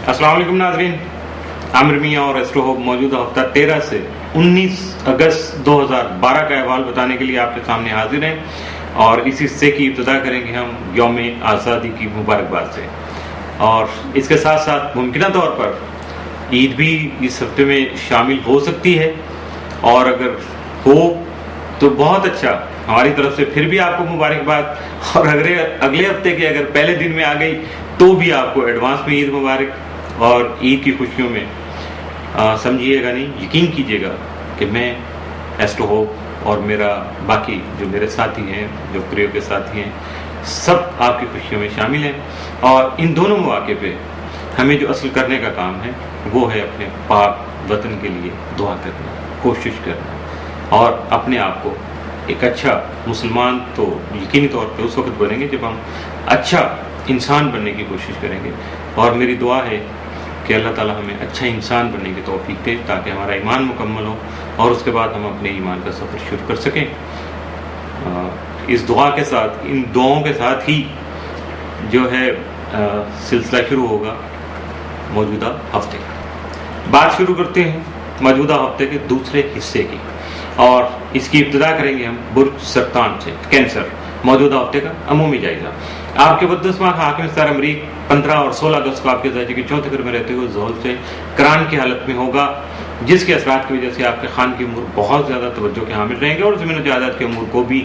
अस्सलाम वालेकुम नाज़रीन, आमिर मियां और एस्ट्रो होप मौजूदा हफ्ता 13 से 19 अगस्त 2012 का अहवाल बताने के लिए आपके सामने हाजिर हैं। और इस हिस्से की इब्तिदा करेंगे हम यौम आज़ादी की मुबारकबाद से, और इसके साथ साथ मुमकिन तौर पर ईद भी इस हफ्ते में शामिल हो सकती है, और अगर हो तो बहुत अच्छा, हमारी तरफ से फिर भी आपको मुबारकबाद। और अगले हफ्ते के अगर पहले दिन में आ गई तो भी आपको एडवांस में ईद मुबारक और ईद की खुशियों में समझिएगा नहीं, यकीन कीजिएगा कि मैं एस्ट्रो होप और मेरा बाकी जो मेरे साथी हैं, जो प्रियो के साथी हैं, सब आपकी खुशियों में शामिल हैं। और इन दोनों मौके पे हमें जो असल करने का काम है वो है अपने पाक वतन के लिए दुआ करना, कोशिश करना, और अपने आप को एक अच्छा मुसलमान तो यकीनी तौर पे उस वक्त बनेंगे जब हम अच्छा इंसान बनने की कोशिश करेंगे। और मेरी दुआ है कि अल्लाह ताला हमें अच्छा इंसान बनने की तौफीक दे ताकि हमारा ईमान मुकम्मल हो और उसके बाद हम अपने ईमान का सफ़र शुरू कर सकें। इस दुआ के साथ, इन दुआओं के साथ ही जो है सिलसिला शुरू होगा मौजूदा हफ्ते का। बात शुरू करते हैं मौजूदा हफ्ते के दूसरे हिस्से की, और इसकी इब्तिदा करेंगे हम बुर्ज सरतान से, कैंसर, मौजूदा हफ्ते का अमूमी जायजा। आपके 32वां हाकिम सर अमरीक 15 और 16 अगस्त को आपके दर्जे के चौथे घर में रहते हुए ज़ोहल से करान की हालत में होगा, जिसके असरात की वजह से आपके खान की उम्र बहुत ज़्यादा तवज्जो के हामिल रहेंगे और ज़मीन जायदाद की उम्र को भी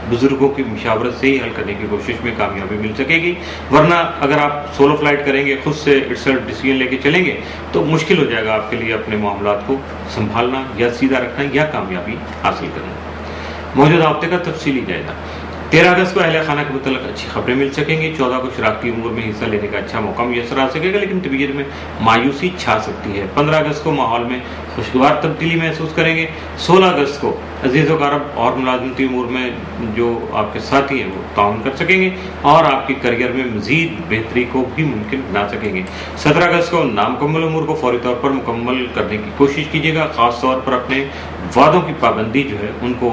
बुजुर्गों की मुशावरत से ही हल करने की कोशिश में कामयाबी मिल सकेगी। वरना अगर आप सोलो फ्लाइट करेंगे, खुद से इट्सल्फ डिसीजन लेके चलेंगे तो मुश्किल हो जाएगा आपके लिए अपने मामलात को संभालना या सीधा रखना या कामयाबी हासिल करना। मौजूदा हफ्ते का तफसीली जायजा। 13 अगस्त को अहले खाना के मुतल्लिक़ अच्छी खबरें मिल सकेंगी। 14 को शरारती उम्र में हिस्सा लेने का अच्छा मौका मुयसर आ सकेगा, लेकिन तबीयत में मायूसी छा सकती है। 15 अगस्त को माहौल में खुशगवार तब्दीली महसूस करेंगे। 16 अगस्त को अजीज़ वकारब और मुलाजमती उम्र में जो आपके साथी हैं वो ताउन कर सकेंगे और आपकी करियर में मजीद बेहतरी को भी मुमकिन बना सकेंगे। 17 अगस्त को नामुकम्मल उम्र को फौरी तौर पर मुकम्मल करने की कोशिश कीजिएगा, ख़ास तौर पर अपने वादों की पाबंदी जो है उनको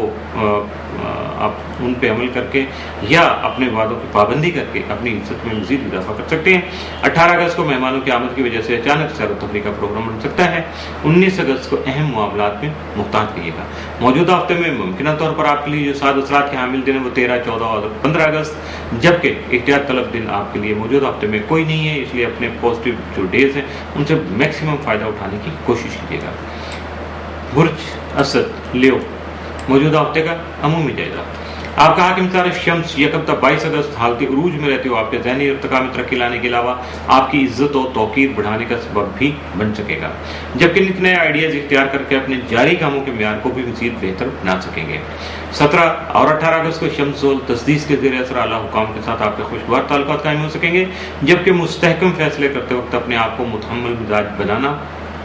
आप उन पे अमल करके या अपने वादों की पाबंदी करके अपनी इज्जत में मजीद इजाफा कर सकते हैं। 18 अगस्त को मेहमानों की आमद की वजह से अचानक सैर व तफरीह का प्रोग्राम बन सकता है। 19 अगस्त को अहम मामलात में मुहतात रहिएगा। मौजूदा हफ्ते में मुमकिन तौर पर आपके लिए जो 7 असरात के हामिल दिन है वो 13, 14 और 15 अगस्त, जबकि एहतियात तलब दिन आपके लिए मौजूदा हफ्ते में कोई नहीं है, इसलिए अपने पॉजिटिव जो डेज हैं उनसे मैक्सिमम फ़ायदा उठाने की कोशिश कीजिएगा। बुर्ज असद लियो, मौजूदा हफ्ते का अमूमी जायजा। आपका हाकिम सारा शम्स यकम तक 22 अगस्त हालत उरूज में रहते हो आपके ज़हनी इर्तिका में तरक्की लाने के अलावा आपकी इज्जत और तौकीर बढ़ाने का सबब भी बन सकेगा, जबकि नित नए आइडियाज़ इख्तियार करके अपने जारी कामों के म्यार को भी मज़ीद बेहतर बना सकेंगे। 17 और 18 अगस्त को शम्सुल तस्दीस के ज़ेर असर आला हुकाम के साथ आपके खुशगवार ताल्लुकात कायम हो सकेंगे, जबकि मुस्तहकम फैसले करते वक्त अपने आप को मुतहम्मिल मिजाज बनाना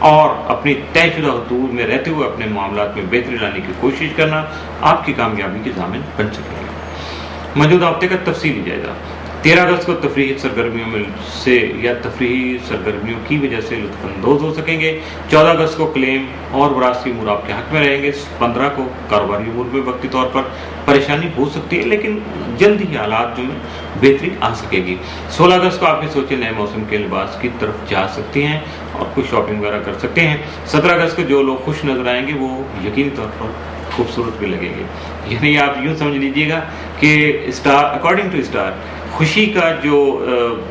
और अपनी तयशुदा हदूद में रहते हुए अपने मामलात में बेहतरी लाने की कोशिश करना आपकी कामयाबी की ज़ामिन बन सकेगा। मौजूदा हफ्ते का तफसीली जायजा। 13 अगस्त को तफरीही सरगर्मियों में से या तफरीही सरगर्मियों की वजह से लुत्फानंदोज हो सकेंगे। 14 अगस्त को क्लेम और वरासती उमूर आपके हक में रहेंगे। 15 को कारोबारी उमूर में वक्ती तौर पर परेशानी हो सकती है, लेकिन जल्द ही हालात जो में बेहतरी आ सकेगी। 16 अगस्त को आपके सोचे नए मौसम के लिबास की तरफ जा सकती हैं और कुछ शॉपिंग वगैरह कर सकते हैं। 17 अगस्त को जो लोग खुश नजर आएंगे वो यकीनी तौर पर खूबसूरत भी लगेंगे। यानी आप यूँ समझ लीजिएगा कि स्टार, अकॉर्डिंग टू स्टार, खुशी का जो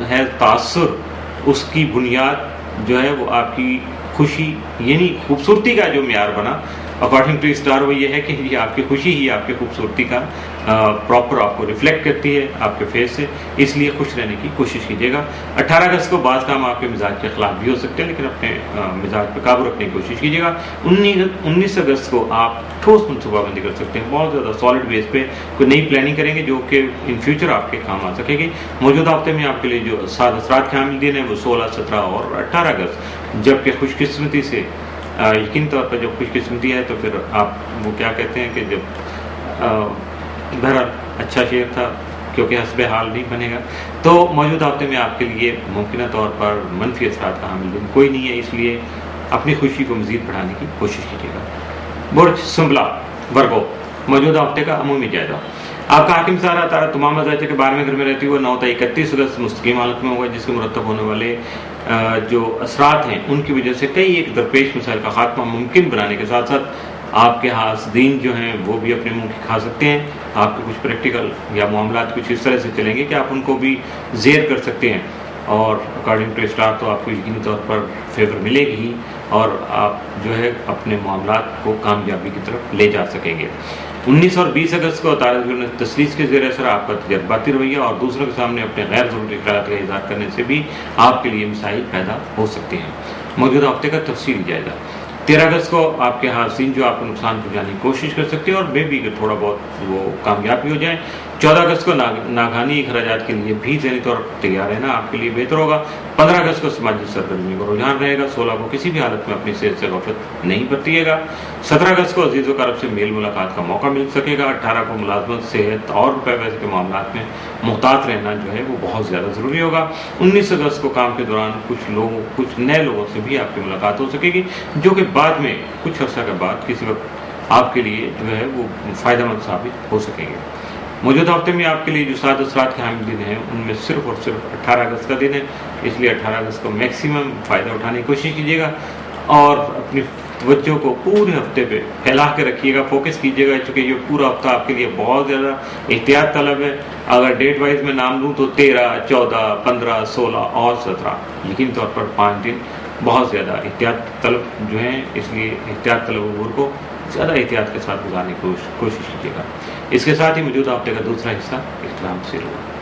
है तासुर, उसकी बुनियाद जो है वो आपकी खुशी यानी खूबसूरती का जो म्यार बना अकॉर्डिंग टू स्टार वो ये है कि ये आपकी खुशी ही आपकी खूबसूरती का प्रॉपर आपको रिफ्लेक्ट करती है आपके फेस से, इसलिए खुश रहने की कोशिश कीजिएगा। 18 अगस्त को बात काम आपके मिजाज के खिलाफ भी हो सकते हैं, लेकिन अपने मिजाज पर काबू रखने की कोशिश कीजिएगा। 19 अगस्त को आप ठोस मनसूबाबंदी कर सकते हैं, बहुत ज़्यादा सॉलिड बेस पे कोई नई प्लानिंग करेंगे जो कि इन फ्यूचर आपके काम आ सकेगी। मौजूदा हफ्ते में आपके लिए जो 7 असरात के हामिल दिन है वो 16, 17 और 18 अगस्त, जबकि खुशकिस्मती से यकीन तौर पर जब खुशकिस्मती है तो फिर आप वो क्या कहते हैं कि जब बहरहाल अच्छा शेर था क्योंकि हस्बे हाल नहीं बनेगा, तो मौजूदा हफ्ते में आपके लिए मुमकिन तौर पर मनफी असरात का हामिल दिन कोई नहीं है, इसलिए अपनी खुशी को मज़ीद बढ़ाने की कोशिश कीजिएगा। बुर्ज सुंबला वर्गो, मौजूदा हफ्ते का अमूमी जायजा। आपका हाकिम सारा तारा तमाम मज़ाइज के 12वें घर में रहती हुए 9 से 31 अगस्त मुस्तकीम हालत में होगा, जिसके मुरतब होने वाले جو اثرات ہیں ان کی وجہ سے کئی ایک درپیش مسائل کا خاتمہ ممکن بنانے کے ساتھ ساتھ آپ کے حاسدین جو ہیں وہ بھی اپنے منہ کی کھا سکتے ہیں. آپ کے کچھ پریکٹیکل یا معاملات کچھ اس طرح سے چلیں گے کہ آپ ان کو بھی زیر کر سکتے ہیں، اور اکارڈنگ ٹو اسٹار تو آپ کو یقینی طور پر فیور ملے گی ہی، اور آپ جو ہے اپنے معاملات کو کامیابی کی طرف لے جا سکیں گے. 19 اور 20 اگست کو عطارد تسلیس کے زیر اثر آپ کا تجرباتی رویہ اور دوسروں کے سامنے اپنے غیر ضروری خیالات کا اظہار کرنے سے بھی آپ کے لیے مسائل پیدا ہو سکتے ہیں. موجودہ ہفتے کا تفصیلی جائزہ. 13 اگست کو آپ کے حاسدین جو آپ کو نقصان پہنچانے کی کوشش کر سکتے ہیں، اور بے بھی کہ تھوڑا بہت وہ کامیاب بھی ہو جائیں. 14 اگست کو ناگہانی اخراجات کے لیے بھی ذہنی طور پر تیار رہنا آپ کے لیے بہتر ہوگا. 15 اگست کو سماجی سرگرمی کو رجحان رہے گا. 16 کو کسی بھی حالت میں اپنی صحت سے غفلت نہیں برتیے گا. 17 اگست کو عزیز و اقارب سے میل ملاقات کا موقع مل سکے گا. 18 کو ملازمت، صحت اور روپے پیسے کے معاملات میں محتاط رہنا جو ہے وہ بہت زیادہ ضروری ہوگا. 19 اگست کو کام کے دوران کچھ نئے لوگوں سے بھی آپ کی ملاقات ہو سکے گی، جو کہ بعد میں کچھ عرصہ کے بعد کسی وقت آپ کے لیے جو ہے وہ فائدہ مند ثابت ہو سکیں گے. موجودہ ہفتے میں آپ کے لیے جو 7 اثرات کے حامل دن ہیں ان میں صرف اور صرف 18 اگست کا دن ہے، اس لیے 18 اگست کو میکسیمم فائدہ اٹھانے کی کوشش کیجیے گا، اور اپنی توجہ کو پورے ہفتے پہ پھیلا کے رکھیے گا، فوکس کیجیے گا، چونکہ یہ پورا ہفتہ آپ کے لیے بہت زیادہ احتیاط طلب ہے. اگر ڈیٹ وائز میں نام لوں تو 13، 14، 15، 16 اور 17 یقینی طور پر 5 دن بہت زیادہ احتیاط طلب جو ہیں، اس لیے احتیاط طلب امور کو زیادہ احتیاط کے ساتھ گزارنے کی کوشش کیجیے گا. اس کے ساتھ ہی موجودہ ہفتے کا دوسرا حصہ اختتام سے ہوا.